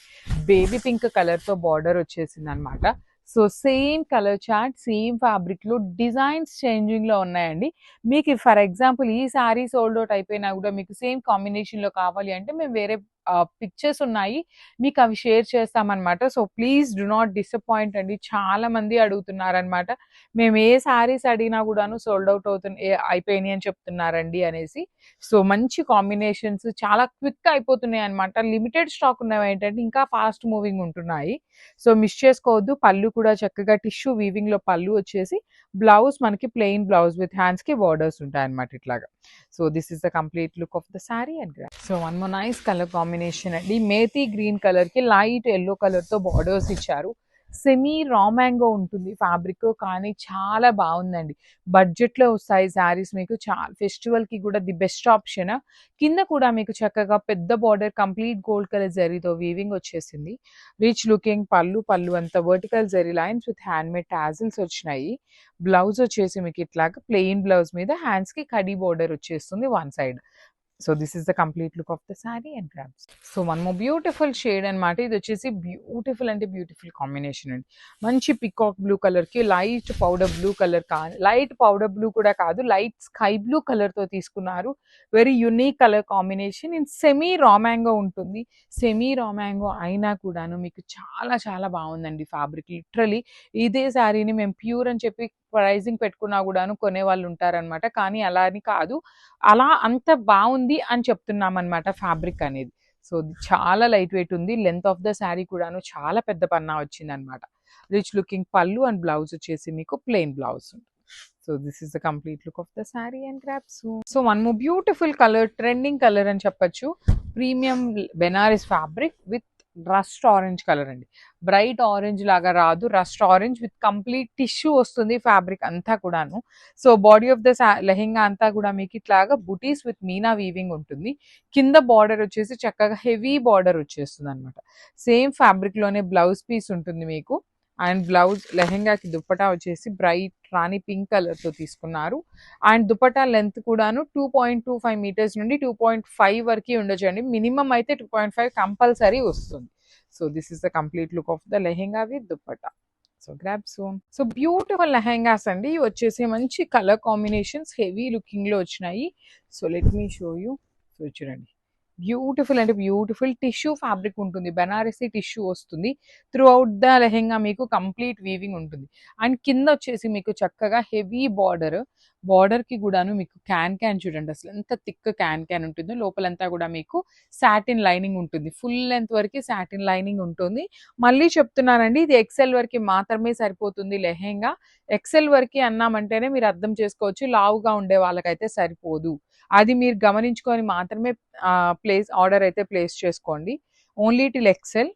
బేబీ పింక్ కలర్ తో బార్డర్ వచ్చేసింది అనమాట. So same colour chart, same fabric లో డిజైన్స్ చేంజింగ్ లో ఉన్నాయండి. మీకు ఫర్ ఎగ్జాంపుల్ ఈ శారీ సోల్డ్ అవుట్ అయిపోయినా కూడా మీకు సేమ్ కాంబినేషన్ లో కావాలి అంటే మేము వేరే పిక్చర్స్ ఉన్నాయి, మీకు అవి షేర్ చేస్తామన్నమాట. So please do not disappoint అండి. చాలా మంది అడుగుతున్నారనమాట, మేము ఏ శారీస్ అడిగినా కూడాను సోల్డ్ అవుట్ అయిపోయినాయి అని చెప్తున్నారండి అనేసి. సో మంచి కాంబినేషన్స్ చాలా క్విక్ అయిపోతున్నాయి అనమాట. లిమిటెడ్ స్టాక్ ఉన్నవి ఏంటంటే ఇంకా ఫాస్ట్ మూవింగ్ ఉంటున్నాయి. సో మిస్ చేసుకోవద్దు. పళ్ళు కూడా చక్కగా టిష్యూ వీవింగ్ లో పళ్ళు వచ్చేసి, బ్లౌజ్ మనకి ప్లెయిన్ బ్లౌజ్ విత్ హ్యాండ్స్ కి బార్డర్స్ ఉంటాయి అనమాట ఇట్లాగా. So this is the complete look of the sari and gram. So one more nice colour combination అండి. మేతి గ్రీన్ కలర్ కి లైట్ ఎల్లో కలర్ తో బార్డర్స్ ఇచ్చారు. సెమీ రా మ్యాంగో ఉంటుంది ఫ్యాబ్రిక్, కానీ చాలా బాగుందండి. బడ్జెట్ లో వస్తాయి శారీస్ మీకు. చాలా ఫెస్టివల్ కి కూడా ది బెస్ట్ ఆప్షన్. కింద కూడా మీకు చక్కగా పెద్ద బార్డర్ కంప్లీట్ గోల్డ్ కలర్ జరీతో వీవింగ్ వచ్చేసింది. రిచ్ లుకింగ్ పళ్ళు అంతా vertical zari lines with hand made tassels వచ్చినాయి. బ్లౌజ్ వచ్చేసి మీకు ఇట్లాగా ప్లెయిన్ బ్లౌజ్ మీద హ్యాండ్స్ కి కడీ బార్డర్ వచ్చేస్తుంది one side. So this is the complete look of the sari and grams. So one more beautiful shade అనమాట. ఇది వచ్చేసి బ్యూటిఫుల్ అంటే బ్యూటిఫుల్ కాంబినేషన్ అండి. మంచి పికాక్ బ్లూ కలర్ కి light powder blue colour, light powder blue కూడా కాదు, లైట్ స్కై బ్లూ కలర్ తో తీసుకున్నారు. Very unique colour combination. In semi raw mango ఉంటుంది. సెమీ రా మ్యాంగో అయినా కూడాను మీకు చాలా చాలా బాగుందండి ఫ్యాబ్రిక్. లిటరలీ ఇదే శారీని మేము ప్యూర్ అని చెప్పి ప్రైజింగ్ పెట్టుకున్నా కూడాను కొనే వాళ్ళు ఉంటారనమాట. కానీ అలా అని కాదు, అలా అంత బాగుంది అని చెప్తున్నాం అనమాట ఫ్యాబ్రిక్ అనేది. సో చాలా లైట్ వెయిట్ ఉంది. లెంత్ ఆఫ్ ద శారీ కూడాను చాలా పెద్ద పన్నా వచ్చింది అనమాట. Rich looking pallu and blouse వచ్చేసి మీకు plain blouse. So this is the complete look of the sari and drapes. So one more beautiful colour, trending colour అని చెప్పొచ్చు. Premium Banaras fabric with rust orange colour అండి. బ్రైట్ ఆరెంజ్ లాగా రాదు, rust orange with complete tissue వస్తుంది fabric అంతా కూడాను. So body of the lehenga అంతా కూడా మీకు ఇట్లాగా బుటీస్ విత్ మీనా వీవింగ్ ఉంటుంది. కింద బార్డర్ వచ్చేసి చక్కగా హెవీ బార్డర్ వచ్చేస్తుంది అనమాట. సేమ్ ఫ్యాబ్రిక్ లోనే బ్లౌజ్ పీస్ ఉంటుంది మీకు. అండ్ బ్లౌజ్ లెహెంగాకి దుప్పటా వచ్చేసి బ్రైట్ రాణి పింక్ కలర్ తో తీసుకున్నారు. అండ్ దుపట్టా లెంత్ కూడాను 2.25 మీటర్స్ నుండి 2.5 వరకు ఉండొచ్చండి. మినిమం అయితే 2.5 కంపల్సరీ వస్తుంది. So this is the complete look of the lehenga with dupatta. So grab soon. So beautiful lehengas అండి వచ్చేసి. మంచి కలర్ కాంబినేషన్స్ హెవీ లుకింగ్ లో వచ్చినాయి. So let me show you. So చూడండి, బ్యూటిఫుల్ అంటే బ్యూటిఫుల్ టిష్యూ ఫ్యాబ్రిక్ ఉంటుంది. బెనారసీ టిష్యూ వస్తుంది. త్రూ అవుట్ ద లెహెంగా మీకు కంప్లీట్ వీవింగ్ ఉంటుంది. అండ్ కింద వచ్చేసి మీకు చక్కగా హెవీ బార్డర్ కి కూడాను మీకు క్యాన్ చూడండి అసలు ఎంత థిక్ క్యాన్ ఉంటుందో. లోపలంతా కూడా మీకు సాటిన్ లైనింగ్ ఉంటుంది. ఫుల్ లెంత్ వరకు సాటిన్ లైనింగ్ ఉంటుంది. మళ్ళీ చెప్తున్నానండి, ఇది ఎక్సెల్ వరకు మాత్రమే సరిపోతుంది లెహెంగా. ఎక్సెల్ వరకు అన్నామంటేనే మీరు అర్థం చేసుకోవచ్చు, లావుగా ఉండే వాళ్ళకైతే సరిపోదు. అది మీరు గమనించుకొని మాత్రమే ఆర్డర్ అయితే ప్లేస్ చేసుకోండి. Only till XL.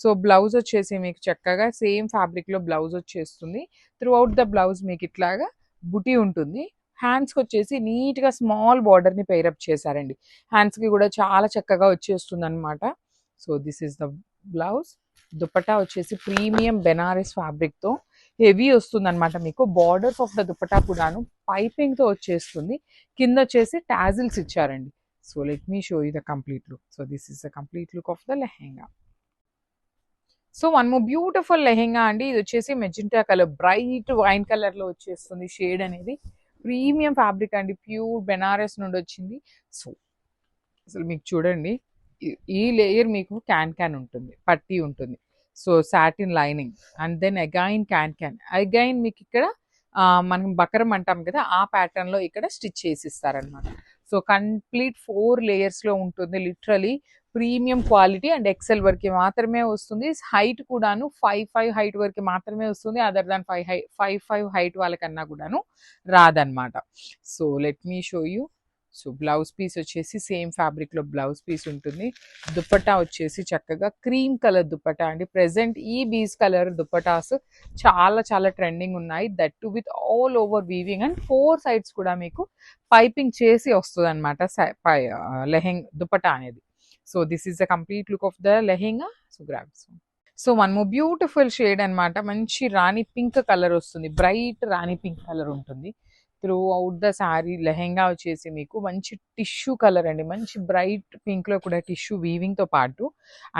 So blouse వచ్చేసి మీకు చక్కగా సేమ్ ఫ్యాబ్రిక్ లో బ్లౌజ్ వచ్చేస్తుంది. త్రూ అవుట్ ద బ్లౌజ్ మీకు ఇట్లాగా బుటీ ఉంటుంది. హ్యాండ్స్కి వచ్చేసి నీట్గా స్మాల్ బార్డర్ని పేరప్ చేశారండి. హ్యాండ్స్కి కూడా చాలా చక్కగా వచ్చేస్తుంది అనమాట. So this is the blouse. Dupatta వచ్చేసి ప్రీమియం బెనారస్ ఫ్యాబ్రిక్తో హెవీ వస్తుంది అనమాట మీకు. బార్డర్స్ ఆఫ్ ద దుపట్టా కూడాను పైపింగ్తో వచ్చేస్తుంది. కింద వచ్చేసి టాజిల్స్ ఇచ్చారండి. So let me show you the complete look. So this is the complete look of the lehenga. So one more beautiful lehenga అండి. ఇది వచ్చేసి magenta colour, bright wine colour లో వచ్చేస్తుంది షేడ్ అనేది. ప్రీమియం ఫ్యాబ్రిక్ అండి, ప్యూర్ బెనారస్ నుండి వచ్చింది. సో అసలు మీకు చూడండి, ఈ లేయర్ మీకు క్యాన్ ఉంటుంది, పట్టీ ఉంటుంది. So satin lining and then again can again మీకు ఇక్కడ మనం బకరం అంటాం కదా, ఆ ప్యాటర్న్ లో ఇక్కడ స్టిచ్ చేసి ఇస్తారనమాట. సో కంప్లీట్ 4 layers లో ఉంటుంది. Literally premium quality and XL వరకు మాత్రమే వస్తుంది. హైట్ కూడాను 5'5" హైట్ వరకు మాత్రమే వస్తుంది. అదర్ దాన్ 5'5" హైట్ వాళ్ళకన్నా కూడాను రాదనమాట. So let me show you. So blouse piece వచ్చేసి సేమ్ ఫ్యాబ్రిక్ లో బ్లౌజ్ పీస్ ఉంటుంది. దుపట్టా వచ్చేసి చక్కగా క్రీమ్ కలర్ దుపట్టా అండి. ప్రెసెంట్ ఈ బీస్ కలర్ దుపటాస్ చాలా చాలా ట్రెండింగ్ ఉన్నాయి. That to with all over weaving and 4 sides కూడా మీకు పైపింగ్ చేసి వస్తుంది అనమాట దుపట్టా అనేది. So this is the complete look of the lehenga. So grabs. So one more beautiful shade అనమాట. మంచి రాణి పింక్ కలర్ వస్తుంది. బ్రైట్ రాణి పింక్ కలర్ ఉంటుంది. Through out the sari lehenga వచ్చేసి మీకు మంచి టిష్యూ కలర్ అండి, మంచి బ్రైట్ పింక్ లో కూడా టిష్యూ వీవింగ్ తో పాటు,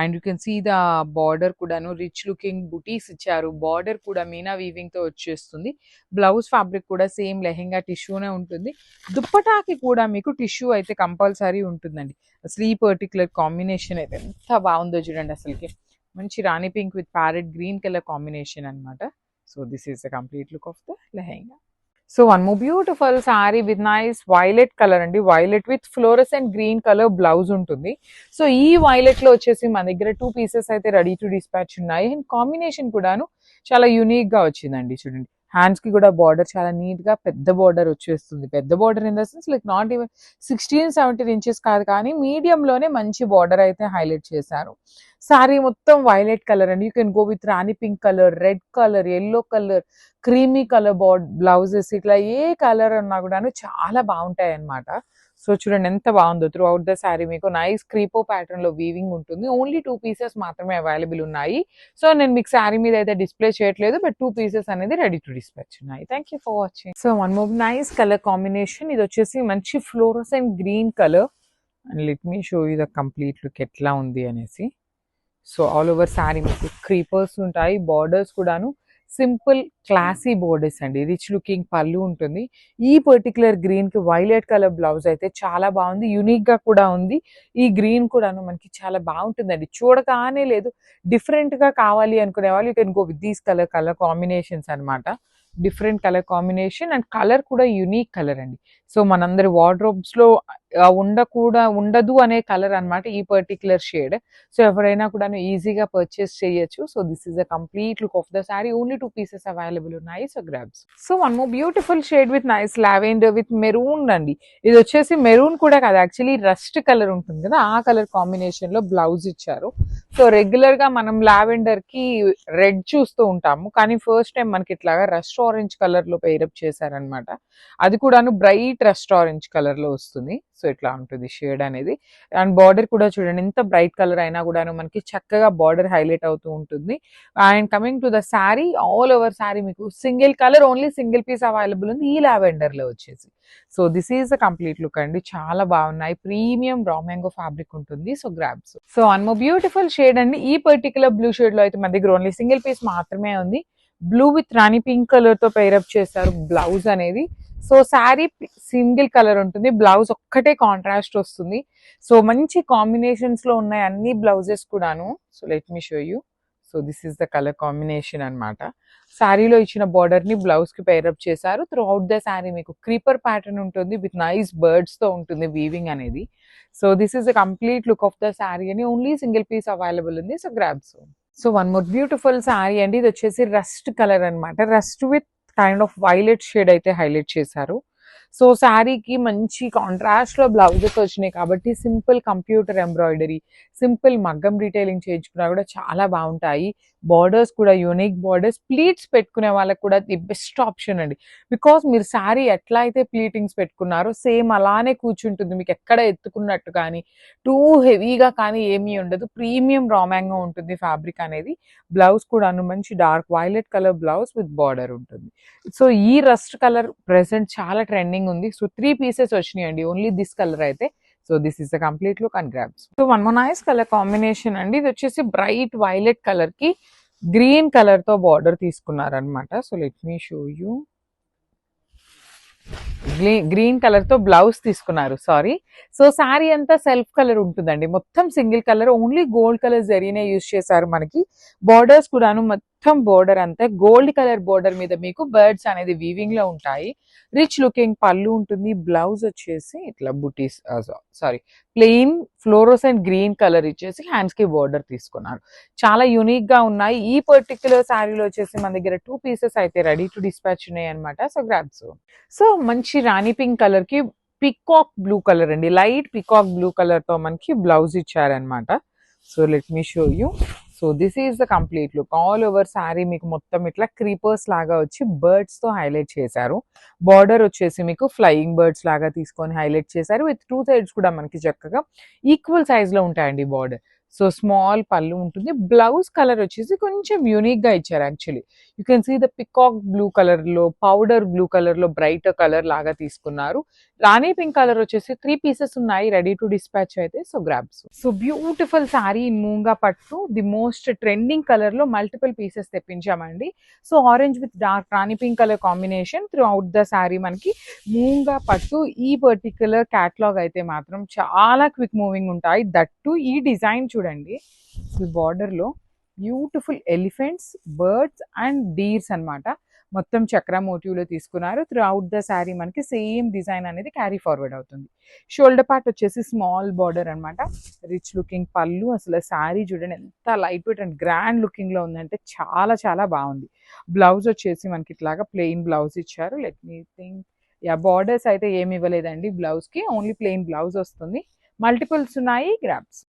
and you can see the border కూడాను రిచ్ లుకింగ్ బుటీస్ ఇచ్చారు. బార్డర్ కూడా మీనా వీవింగ్ తో వచ్చేస్తుంది. బ్లౌజ్ ఫ్యాబ్రిక్ కూడా సేమ్ లెహెంగా టిష్యూనే ఉంటుంది. దుప్పటాకి కూడా మీకు టిష్యూ అయితే కంపల్సరీ ఉంటుందండి. అసలు ఈ పర్టికులర్ కాంబినేషన్ అయితే ఎంత బాగుందో చూడండి. అసలుకి మంచి rani pink with parrot green colour combination అన్నమాట. So this is the complete look of the lehenga. So one more beautiful sari with nice violet colour అండి, violet with fluorescent green colour blouse ఉంటుంది. సో ఈ వైలెట్ లో వచ్చేసి మన దగ్గర 2 పీసెస్ అయితే ready to dispatch ఉన్నాయి. అండ్ కాంబినేషన్ కూడాను చాలా యూనిక్ గా వచ్చిందండి. చూడండి హ్యాండ్స్ కి కూడా బార్డర్ చాలా నీట్ గా పెద్ద బార్డర్ వచ్చేస్తుంది. పెద్ద border in the sense like not even 16-17 inches కాదు, కానీ మీడియం లోనే మంచి బార్డర్ అయితే హైలైట్ చేశారు. సారీ మొత్తం వైలెట్ కలర్ అండి. You can go with Rani pink colour, red colour, yellow colour, creamy colour blouses, ఇట్లా ఏ కలర్ అన్నా కూడాను చాలా బాగుంటాయి అన్నమాట. సో చూడండి ఎంత బాగుందో. త్రూ అవుట్ ద శారీ మీకు నైస్ క్రీపో ప్యాటర్న్ లో వీవింగ్ ఉంటుంది. ఓన్లీ 2 పీసెస్ మాత్రమే అవైలబుల్ ఉన్నాయి. సో నేను మీకు శారీ మీద అయితే డిస్ప్లే చేయట్లేదు, బట్ 2 పీసెస్ అనేది రెడీ టు డిస్పాచ్ ఉన్నాయి. Thank you for watching. So one more nice colour combination. ఇది వచ్చేసి మంచి fluorescent green colour. And let me show you the complete look ఎట్లా ఉంది అనేసి. సో ఆల్ ఓవర్ శారీ మీకు క్రీపర్స్ ఉంటాయి, బార్డర్స్ కూడాను సింపుల్ క్లాసీ బోర్డర్స్ అండి. రిచ్ లుకింగ్ పళ్ళు ఉంటుంది. ఈ పర్టికులర్ గ్రీన్ కి వైలెట్ కలర్ బ్లౌజ్ అయితే చాలా బాగుంది, యూనిక్ గా కూడా ఉంది. ఈ గ్రీన్ కూడాను మనకి చాలా బాగుంటుందండి, చూడగానే లేదు డిఫరెంట్ గా కావాలి అనుకునే వాళ్ళు you can go with these colour combinations అన్నమాట. Different colour combination and colour కూడా యూనిక్ కలర్ అండి. సో మనందరి వార్డ్రోబ్స్ లో ఉండదు అనే కలర్ అన్నమాట ఈ పర్టికులర్ షేడ్. సో ఎవరైనా కూడా ఈజీగా పర్చేస్ చేయొచ్చు. So this is a complete look of the sari. Only 2 pieces available ఉన్నాయి. So grabs. So one more beautiful shade with nice lavender with maroon అండి. ఇది వచ్చేసి మెరూన్ కూడా కాదు, యాక్చువల్లీ రస్ట్ కలర్ ఉంటుంది కదా, ఆ కలర్ కాంబినేషన్ లో బ్లౌజ్ ఇచ్చారు. సో రెగ్యులర్ గా మనం లావెండర్ కి రెడ్ చూస్తూ ఉంటాము, కానీ ఫస్ట్ టైం మనకి ఇట్లాగా రస్ట్ ఆరెంజ్ కలర్ లో పేరప్ చేశారనమాట. అది కూడాను బ్రైట్ రస్ట్ ఆరెంజ్ కలర్ లో వస్తుంది. సో ఇట్లా ఉంటుంది షేడ్ అనేది. అండ్ బార్డర్ కూడా చూడండి ఎంత బ్రైట్ కలర్ అయినా కూడాను మనకి చక్కగా బార్డర్ హైలైట్ అవుతూ ఉంటుంది. And coming to the sari, all over sari మీకు single colour, only single piece available ఉంది ఈ లావెండర్ లో వచ్చేసి. So this is the complete look అండి. చాలా బాగున్నాయి. ప్రీమియం రా మ్యాంగో ఫ్యాబ్రిక్ ఉంటుంది. So grabs. So one more beautiful shade అండి. ఈ పర్టికులర్ బ్లూ షేడ్ లో అయితే మన దగ్గర ఓన్లీ సింగిల్ పీస్ మాత్రమే ఉంది. Blue with Rani pink colour తో పేరప్ చేశారు బ్లౌజ్ అనేది. సో శారీ సింగిల్ కలర్ ఉంటుంది, బ్లౌజ్ ఒక్కటే కాంట్రాస్ట్ వస్తుంది. సో మంచి కాంబినేషన్స్ లో ఉన్నాయి అన్ని బ్లౌజెస్ కూడాను. So let me show you. So this is the colour combination అన్నమాట. శారీలో ఇచ్చిన బార్డర్ ని బ్లౌజ్ కి పేరప్ చేశారు. త్రూ అవుట్ ద శారీ మీకు క్రీపర్ ప్యాటర్న్ ఉంటుంది విత్ నైస్ బర్డ్స్ తో ఉంటుంది వీవింగ్ అనేది. So this is the complete look of the sari అని. ఓన్లీ సింగిల్ పీస్ అవైలబుల్ ఉంది. So grabs. So one more beautiful sari అండి. ఇది వచ్చేసి రస్ట్ కలర్ అన్నమాట. Rust with kind of violet shade అయితే హైలైట్ చేశారు. సో శారీకి మంచి కాంట్రాస్ట్ లో బ్లౌజెస్ వచ్చినాయి కాబట్టి సింపుల్ కంప్యూటర్ ఎంబ్రాయిడరీ, సింపుల్ మగ్గం రీటైలింగ్ చేయించుకున్నా కూడా చాలా బాగుంటాయి. బార్డర్స్ కూడా యూనిక్ బార్డర్స్. ప్లీట్స్ పెట్టుకునే వాళ్ళకి కూడా ది బెస్ట్ ఆప్షన్ అండి. బికాస్ మీరు శారీ ఎట్లా అయితే ప్లీటింగ్స్ పెట్టుకున్నారో సేమ్ అలానే కూర్చుంటుంది, మీకు ఎక్కడ ఎత్తుకున్నట్టు కానీ టూ హెవీగా కానీ ఏమీ ఉండదు. ప్రీమియం రా మ్యాంగో ఉంటుంది ఫ్యాబ్రిక్ అనేది. బ్లౌజ్ కూడా మంచి dark violet colour blouse with border ఉంటుంది. సో ఈ రస్ట్ కలర్ ప్రెసెంట్ చాలా ట్రెండింగ్ ఉంది. సో 3 పీసెస్ వచ్చినాయండి ఓన్లీ దిస్ కలర్ అయితే. So this is the complete look and grabs. So one more nice colour combination అండి. ఇది వచ్చేసి బ్రైట్ వైలెట్ కలర్ కి గ్రీన్ కలర్ తో బార్డర్ తీసుకున్నారనమాట. So let me show you. Green colour తో blouse తీసుకున్నారు, sorry. So sari అంతా సెల్ఫ్ కలర్ ఉంటుందండి, మొత్తం single colour, only gold colour జరీనే యూజ్ చేశారు. మనకి బార్డర్స్ కూడాను మొత్తం బార్డర్ అంతా గోల్డ్ కలర్ బార్డర్ మీద మీకు బర్డ్స్ అనేది వీవింగ్ లో ఉంటాయి. రిచ్ లుకింగ్ పళ్ళు ఉంటుంది. బ్లౌజ్ వచ్చేసి ఇట్లా బుటీస్, sorry plain fluorescent green colour ఇచ్చేసి హ్యాండ్స్ కి బార్డర్ తీసుకున్నారు. చాలా యూనిక్ గా ఉన్నాయి. ఈ పర్టికులర్ శారీలో వచ్చేసి మన దగ్గర 2 పీసెస్ అయితే రెడీ టు డిస్పాచ్ ఉన్నాయి అనమాట. So grabs. సో మంచి రాణి పింక్ కలర్ కి పికాక్ బ్లూ కలర్ అండి, లైట్ పికాక్ బ్లూ కలర్ తో మనకి బ్లౌజ్ ఇచ్చారనమాట. So let me show you. So this is the complete look. All over sari మీకు మొత్తం ఇట్లా క్రీపర్స్ లాగా వచ్చి బర్డ్స్ తో హైలైట్ చేశారు. బార్డర్ వచ్చేసి మీకు ఫ్లయింగ్ బర్డ్స్ లాగా తీసుకొని హైలైట్ చేశారు. విత్ 2 సైడ్స్ కూడా మనకి చక్కగా ఈక్వల్ సైజ్ లో ఉంటాయండి బార్డర్. సో స్మాల్ పళ్ళు ఉంటుంది. బ్లౌజ్ కలర్ వచ్చేసి కొంచెం యూనిక్‌గా ఇచ్చారు actually. You can see the peacock blue కలర్‌లో, పౌడర్ బ్లూ కలర్‌లో బ్రైట్ కలర్ లాగా తీసుకున్నారు. రాణి పింక్ కలర్ వచ్చేసి 3 పీసెస్ ఉన్నాయి రెడీ టు డిస్పాచ్ అయితే. So grabs. So beautiful sari in moonga pattu. The most trending కలర్‌లో మల్టిపుల్ పీసెస్ తెప్పించామండి. So orange with dark rani pink colour combination throughout the sari మనకి మూంగా పట్టు. ఈ పర్టిక్యులర్ క్యాటలాగ్ అయితే మాత్రం చాలా క్విక్ మూవింగ్ ఉంటాయి. దట్టు ఈ డిజైన్ చూడండి. ఈ బార్డర్లో beautiful elephants, birds and deers అన్నమాట. మొత్తం చక్ర మోటివ్లో తీసుకున్నారు. త్రూ అవుట్ ద శారీ మనకి సేమ్ డిజైన్ అనేది క్యారీ ఫార్వర్డ్ అవుతుంది. షోల్డర్ పార్ట్ వచ్చేసి స్మాల్ బార్డర్ అన్నమాట. రిచ్ లుకింగ్ పళ్ళు. అసలు శారీ చూడండి ఎంత లైట్ వెయిట్ అండ్ గ్రాండ్ లుకింగ్లో ఉందంటే చాలా చాలా బాగుంది. బ్లౌజ్ వచ్చేసి మనకి ఇట్లాగా ప్లెయిన్ బ్లౌజ్ ఇచ్చారు. Let me think, yeah borders అయితే ఏమి ఇవ్వలేదండి బ్లౌజ్కి, ఓన్లీ ప్లెయిన్ బ్లౌజ్ వస్తుంది. మల్టిపుల్స్ ఉన్నాయి. గ్రాబ్స్.